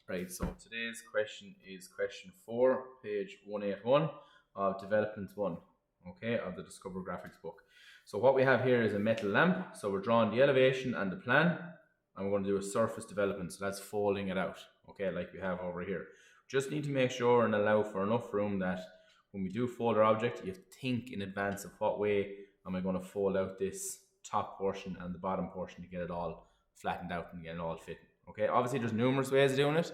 Right, so today's question is question 4, page 181 of Development 1, okay, of the Discover Graphics book. So what we have here is a metal lamp. So we're drawing the elevation and the plan, and we're going to do a surface development. So that's folding it out, okay, like we have over here. Just need to make sure and allow for enough room that when we do fold our object, you think in advance of what way am I going to fold out this top portion and the bottom portion to get it all flattened out and get it all fitting. Okay, obviously there's numerous ways of doing it,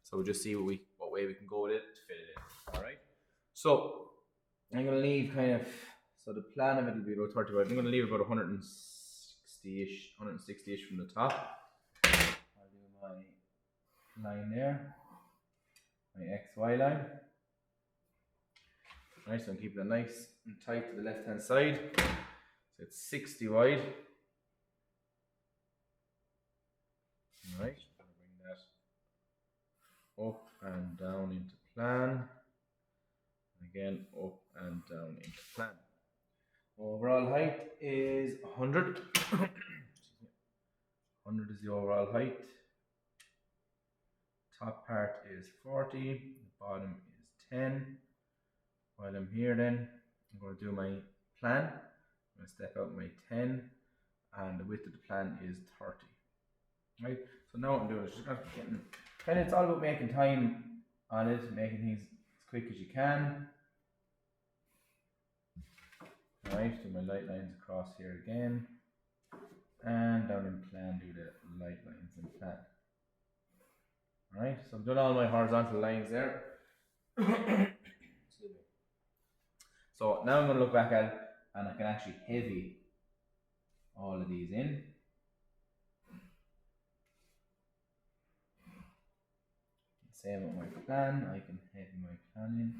so we'll just see what way we can go with it to fit it in. All right. So I'm going to leave so the plan of it will be about 35. I'm going to leave about 160-ish from the top. I'll do my line there, my XY line. All right, so I'm keeping it nice and tight to the left hand side. So it's 60 wide. All right. Up and down into plan, again up and down into plan. Overall height is 100. 100 is the overall height. Top part is 40, the bottom is 10. While I'm here then, I'm going to do my plan. I'm going to step out my 10, and the width of the plan is 30. Right, so now what I'm doing is just getting, it's all about making time on it, making things as quick as you can. Alright, do my light lines across here again, and down in plan do the light lines in plan. Alright, so I've done all my horizontal lines there. So now I'm going to look back at it, and I can actually heavy all of these in. Same with my plan, I can heavy my plan in.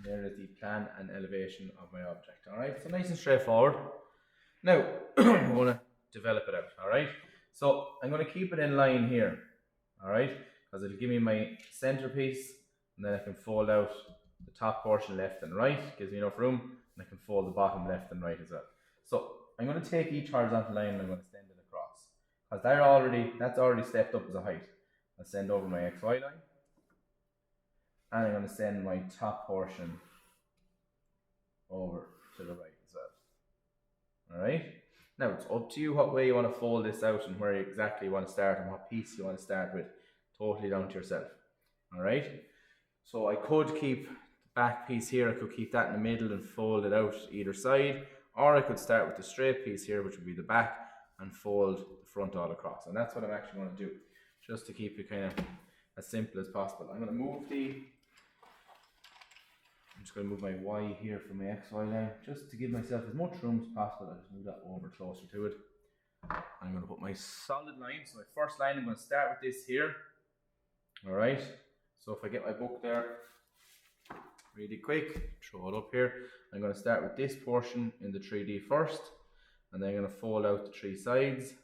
There is the plan and elevation of my object. Alright, so nice and straightforward. Now, I'm going to develop it out. Alright, so I'm going to keep it in line here. Alright, because it'll give me my centerpiece, and then I can fold out the top portion left and right, gives me enough room, and I can fold the bottom left and right as well. So I'm going to take each horizontal line and I'm going to send it across, because that's already stepped up as a height. I'll send over my XY line, and I'm going to send my top portion over to the right as well. Alright, now it's up to you what way you want to fold this out and where exactly you want to start and what piece you want to start with. Totally down to yourself. Alright, so I could keep the back piece here, I could keep that in the middle and fold it out either side, or I could start with the straight piece here, which would be the back, and fold the front all across. And that's what I'm actually going to do, just to keep it kind of as simple as possible. I'm just going to move my Y here from my XY line, just to give myself as much room as possible. I'll just move that over closer to it. I'm going to put my solid line. So my first line, I'm going to start with this here. Alright, so if I get my book there really quick, throw it up here. I'm going to start with this portion in the 3D first, and then I'm going to fold out the 3 sides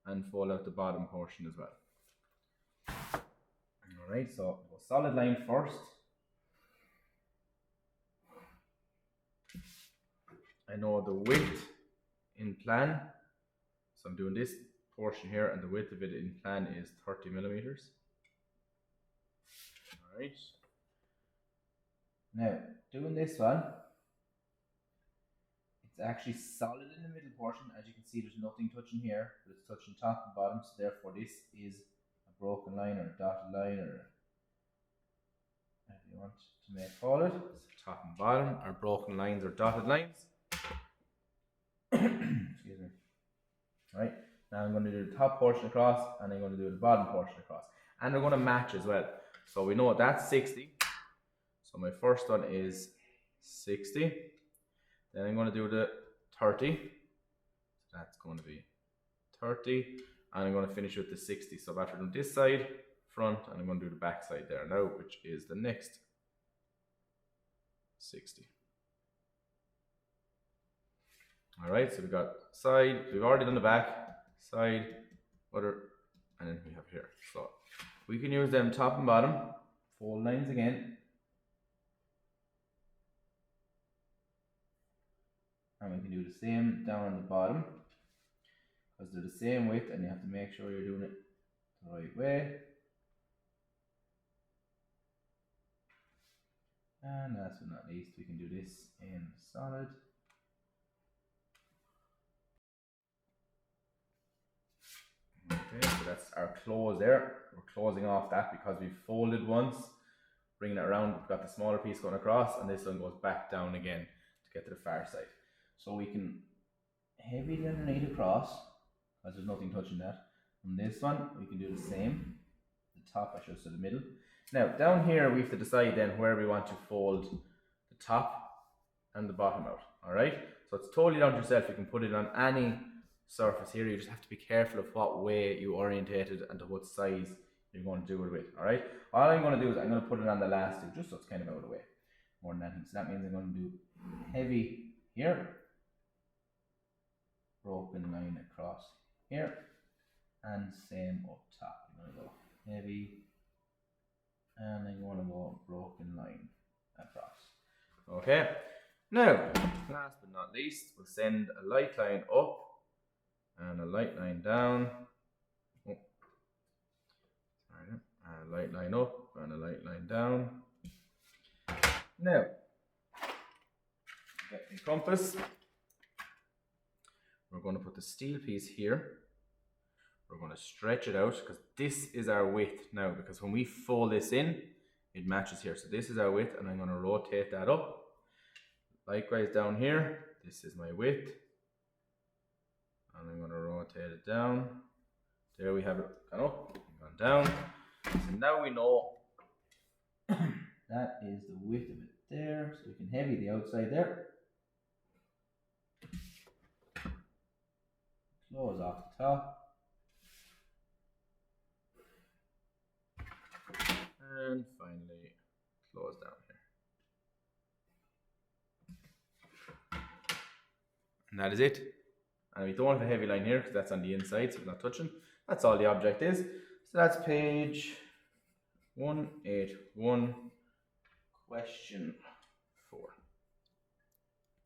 and fold out the bottom portion as well. Alright, so solid line first. I know the width in plan, so I'm doing this portion here, and the width of it in plan is 30 millimeters. Alright, now doing this one, it's actually solid in the middle portion. As you can see, there's nothing touching here, but it's touching top and bottom, so therefore this is a broken line or a dotted line, or if you want to make call it, it's top and bottom are broken lines or dotted lines. Excuse me. Alright, now I'm going to do the top portion across, and I'm going to do the bottom portion across, and they're going to match as well. So we know that's 60, so my first one is 60, then I'm going to do the 30, so that's going to be 30, and I'm going to finish with the 60. So after doing this side, front, and I'm going to do the back side there now, which is the next 60. All right, so we've got side, we've already done the back, side, other, and then we have here. So we can use them top and bottom, fold lines again. And we can do the same down on the bottom, because they're the same width and you have to make sure you're doing it the right way. And last but not least, we can do this in solid. Okay, so that's our close there. We're closing off that because we've folded once, bringing it around, we've got the smaller piece going across, and this one goes back down again to get to the far side. So we can heavy the underneath across, because there's nothing touching that. On this one, we can do the same. The top, I should say the middle. Now, down here, we have to decide then where we want to fold the top and the bottom out, all right? So it's totally down to yourself. You can put it on any surface here. You just have to be careful of what way you orientate it and to what size you're going to do it with, all right? All I'm going to do is I'm going to put it on the last two, just so it's kind of out of the way, more than anything. So that means I'm going to do heavy here, broken line across here, and same up top. I'm going to go heavy, and I'm going to go broken line across. Okay, now, last but not least, we'll send a light line up and a light line down. Oh, sorry, a light line up and a light line down. Now, get the compass. We're going to put the steel piece here. We're going to stretch it out because this is our width now, because when we fold this in, it matches here. So this is our width, and I'm going to rotate that up. Likewise down here, this is my width. And I'm going to rotate it down. There we have it gone up, gone down. So now we know that is the width of it there. So we can heavy the outside there. Close off the top. And finally close down here. And that is it. And we don't have a heavy line here because that's on the inside, so it's not touching. That's all the object is. So that's page 181, question